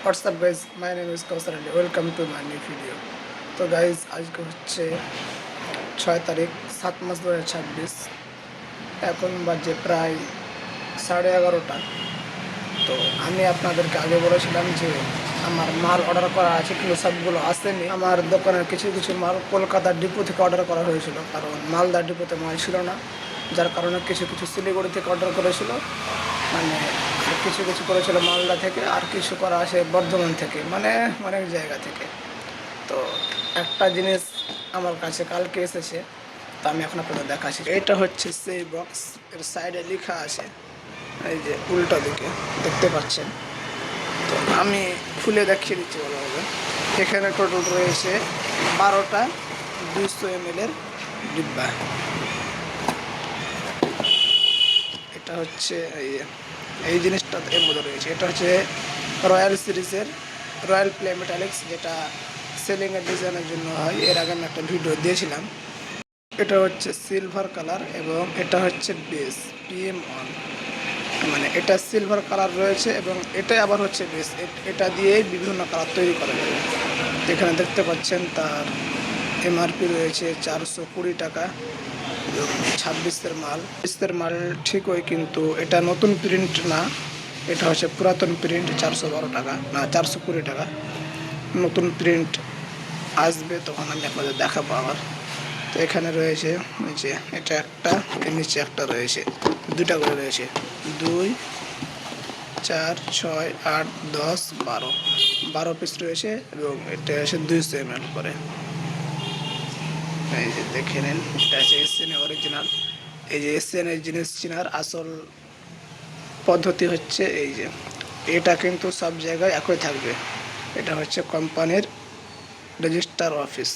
What's up guys, my name is Kausar Ali. Welcome to my new video. তো guys আজকে হচ্ছে 6 তারিখ 7 মাস 2026। এখন বাজে প্রায় 11:30। তো আমি আপনাদেরকে আগে বলেছিলাম যে আমার মাল অর্ডার করা আছে কিন্তু সবগুলো আসেনি। আমার দোকানের কিছু কিছু মাল কলকাতার ডিপো থেকে অর্ডার করা হয়েছিল, কারণ মালদার ডিপোতে মাল ছিল না, যার কারণে কিছু কিছু শিলিগুড়ি থেকে অর্ডার করেছিল, মানে কিছু কিছু করেছিল মালদা থেকে, আর কিছু করা আছে বর্ধমান থেকে, মানে অনেক জায়গা থেকে। তো একটা জিনিস আমার কাছে কালকে এসেছে, তো আমি এখন আপনাদের দেখাচ্ছি। এটা হচ্ছে সেই বক্স, এর সাইডে লেখা আছে, এই যে উল্টো দিকে দেখতে পাচ্ছেন। তো আমি খুলে দেখিয়ে দিচ্ছি ভালোভাবে। এখানে টোটাল রয়েছে 12টা 200 ml এর ডিব্বা। এটা হচ্ছে এই জিনিসটা এর মধ্যে রয়েছে। এটা হচ্ছে রয়্যাল সিরিজের রয়্যাল প্লে মেটালিক্স, যেটা সেলিংয়ের ডিজাইনের জন্য হয়। এর আগে আমি একটা ভিডিও দিয়েছিলাম। এটা হচ্ছে সিলভার কালার এবং এটা হচ্ছে বেস PM1, মানে এটা সিলভার কালার রয়েছে এবং এটাই আবার হচ্ছে বেস। এটা দিয়েই বিভিন্ন কালার তৈরি করা যাবে। এখানে দেখতে পাচ্ছেন তার MRP রয়েছে 420 টাকা। 26-এর মাল, 26-এর মাল ঠিকই, কিন্তু এটা নতুন প্রিন্ট না, এটা হচ্ছে পুরাতন প্রিন্ট। 412 টাকা, না 420 টাকা। নতুন প্রিন্ট আসবে তখন আমি আপনাদের দেখাবো আবার। তো এখানে রয়েছে নিচে এটা একটা, এর নিচে একটা রয়েছে, দুটা করে রয়েছে, 2 4 6 8 10 12 পিস রয়েছে এবং এটা হচ্ছে 200 ml করে। এই যে দেখে নিন, এটা হচ্ছে এসএন অরিজিনাল। এই যে এসএন এর জিনিস চেনার আসল পদ্ধতি হচ্ছে এই যে, এটা কিন্তু সব জায়গায় একই থাকবে। এটা হচ্ছে কোম্পানির রেজিস্টার অফিস।